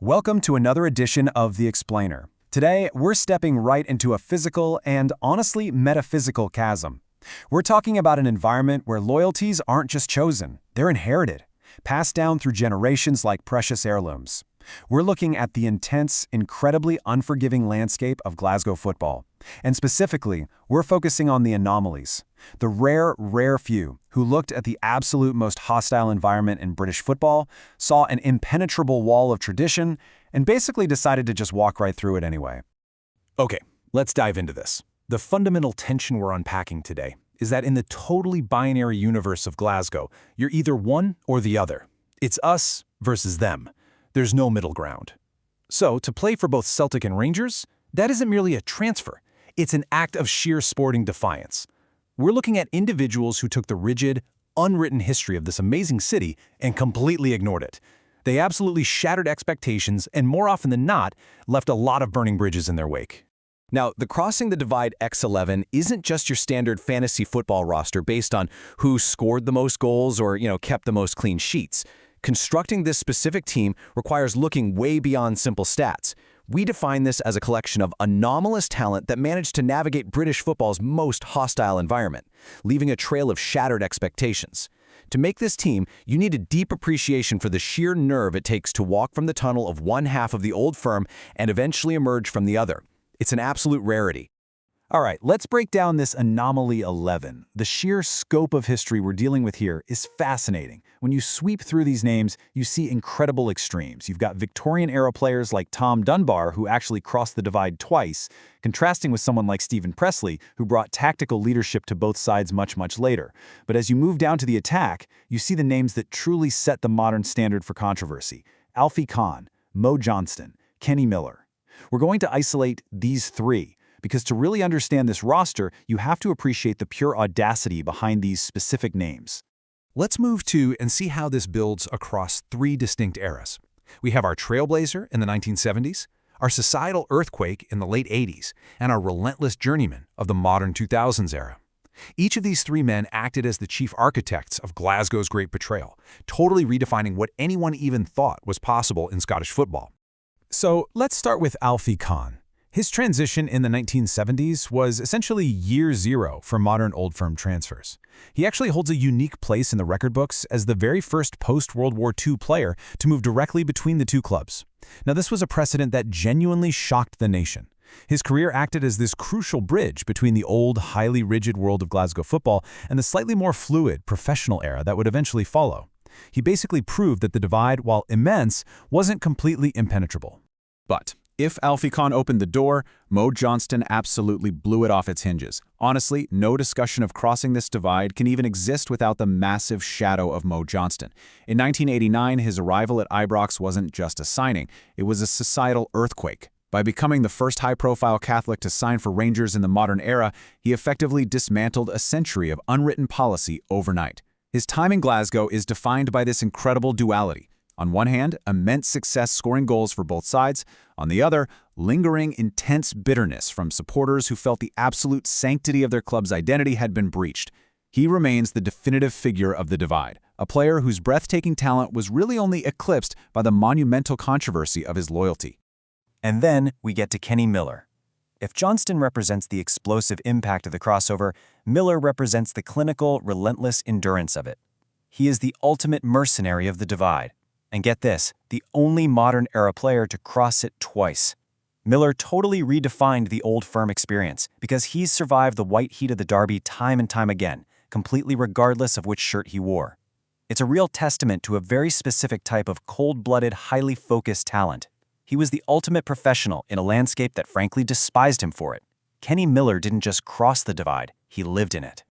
Welcome to another edition of The Explainer. Today, we're stepping right into a physical and, honestly, metaphysical chasm. We're talking about an environment where loyalties aren't just chosen, they're inherited, passed down through generations like precious heirlooms. We're looking at the intense, incredibly unforgiving landscape of Glasgow football. And specifically, we're focusing on the anomalies, the rare few who looked at the absolute most hostile environment in British football, saw an impenetrable wall of tradition, and basically decided to just walk right through it anyway. Okay, let's dive into this. The fundamental tension we're unpacking today is that in the totally binary universe of Glasgow, you're either one or the other. It's us versus them. There's no middle ground. So, to play for both Celtic and Rangers, that isn't merely a transfer. It's an act of sheer sporting defiance. We're looking at individuals who took the rigid, unwritten history of this amazing city and completely ignored it. They absolutely shattered expectations and, more often than not, left a lot of burning bridges in their wake. Now, the Crossing the Divide X11 isn't just your standard fantasy football roster based on who scored the most goals or, kept the most clean sheets. Constructing this specific team requires looking way beyond simple stats. We define this as a collection of anomalous talent that managed to navigate British football's most hostile environment, leaving a trail of shattered expectations. To make this team, you need a deep appreciation for the sheer nerve it takes to walk from the tunnel of one half of the old firm and eventually emerge from the other. It's an absolute rarity. All right, let's break down this Anomaly 11. The sheer scope of history we're dealing with here is fascinating. When you sweep through these names, you see incredible extremes. You've got Victorian-era players like Tom Dunbar, who actually crossed the divide twice, contrasting with someone like Stephen Pressley, who brought tactical leadership to both sides much later. But as you move down to the attack, you see the names that truly set the modern standard for controversy. Alfie Kahn, Mo Johnston, Kenny Miller. We're going to isolate these three, because to really understand this roster, you have to appreciate the pure audacity behind these specific names. Let's move to and see how this builds across three distinct eras. We have our trailblazer in the 1970s, our societal earthquake in the late 80s, and our relentless journeyman of the modern 2000s era. Each of these three men acted as the chief architects of Glasgow's Great Betrayal, totally redefining what anyone even thought was possible in Scottish football. So let's start with Alfie Kahn. His transition in the 1970s was essentially year zero for modern Old Firm transfers. He actually holds a unique place in the record books as the very first post-World War II player to move directly between the two clubs. Now, this was a precedent that genuinely shocked the nation. His career acted as this crucial bridge between the old, highly rigid world of Glasgow football and the slightly more fluid, professional era that would eventually follow. He basically proved that the divide, while immense, wasn't completely impenetrable. But if Alfie Kahn opened the door, Mo Johnston absolutely blew it off its hinges. Honestly, no discussion of crossing this divide can even exist without the massive shadow of Mo Johnston. In 1989, his arrival at Ibrox wasn't just a signing, it was a societal earthquake. By becoming the first high-profile Catholic to sign for Rangers in the modern era, he effectively dismantled a century of unwritten policy overnight. His time in Glasgow is defined by this incredible duality. On one hand, immense success scoring goals for both sides. On the other, lingering, intense bitterness from supporters who felt the absolute sanctity of their club's identity had been breached. He remains the definitive figure of the divide, a player whose breathtaking talent was really only eclipsed by the monumental controversy of his loyalty. And then we get to Kenny Miller. If Johnston represents the explosive impact of the crossover, Miller represents the clinical, relentless endurance of it. He is the ultimate mercenary of the divide. And get this, the only modern-era player to cross it twice. Miller totally redefined the Old Firm experience because he's survived the white heat of the derby time and time again, completely regardless of which shirt he wore. It's a real testament to a very specific type of cold-blooded, highly focused talent. He was the ultimate professional in a landscape that frankly despised him for it. Kenny Miller didn't just cross the divide, he lived in it.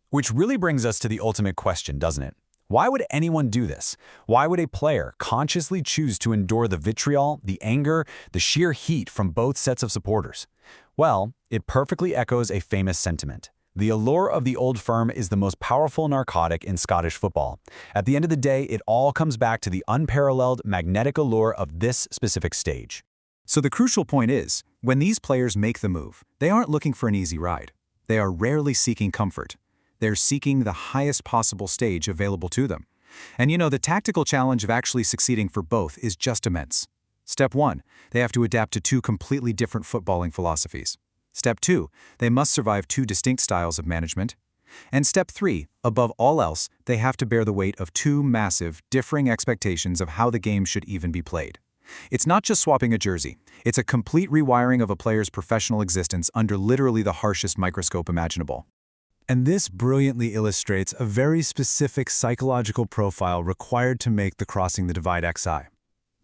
Which really brings us to the ultimate question, doesn't it? Why would anyone do this? Why would a player consciously choose to endure the vitriol, the anger, the sheer heat from both sets of supporters? Well, it perfectly echoes a famous sentiment. The allure of the Old Firm is the most powerful narcotic in Scottish football. At the end of the day, it all comes back to the unparalleled magnetic allure of this specific stage. So the crucial point is, when these players make the move, they aren't looking for an easy ride. They are rarely seeking comfort. They're seeking the highest possible stage available to them. And the tactical challenge of actually succeeding for both is just immense. Step 1, they have to adapt to two completely different footballing philosophies. Step 2, they must survive two distinct styles of management. And Step 3, above all else, they have to bear the weight of two massive, differing expectations of how the game should even be played. It's not just swapping a jersey, it's a complete rewiring of a player's professional existence under literally the harshest microscope imaginable. And this brilliantly illustrates a very specific psychological profile required to make the Crossing the Divide XI.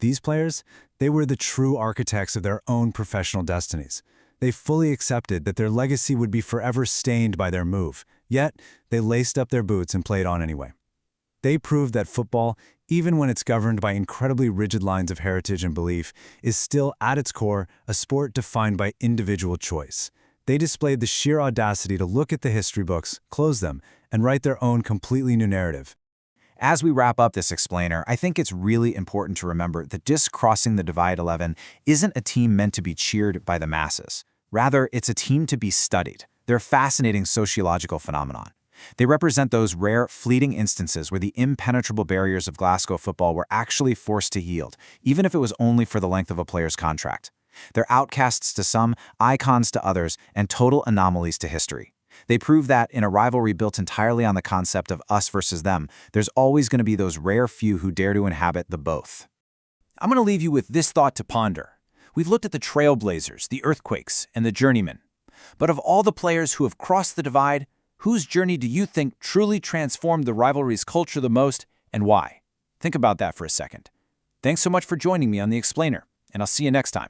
These players, they were the true architects of their own professional destinies. They fully accepted that their legacy would be forever stained by their move, yet they laced up their boots and played on anyway. They proved that football, even when it's governed by incredibly rigid lines of heritage and belief, is still at its core a sport defined by individual choice. They displayed the sheer audacity to look at the history books, close them, and write their own completely new narrative. As we wrap up this explainer, I think it's really important to remember that this Crossing the Divide 11 isn't a team meant to be cheered by the masses. Rather, it's a team to be studied. They're a fascinating sociological phenomenon. They represent those rare, fleeting instances where the impenetrable barriers of Glasgow football were actually forced to yield, even if it was only for the length of a player's contract. They're outcasts to some, icons to others, and total anomalies to history. They prove that, in a rivalry built entirely on the concept of us versus them, there's always going to be those rare few who dare to inhabit the both. I'm going to leave you with this thought to ponder. We've looked at the trailblazers, the earthquakes, and the journeymen. But of all the players who have crossed the divide, whose journey do you think truly transformed the rivalry's culture the most, and why? Think about that for a second. Thanks so much for joining me on The Explainer, and I'll see you next time.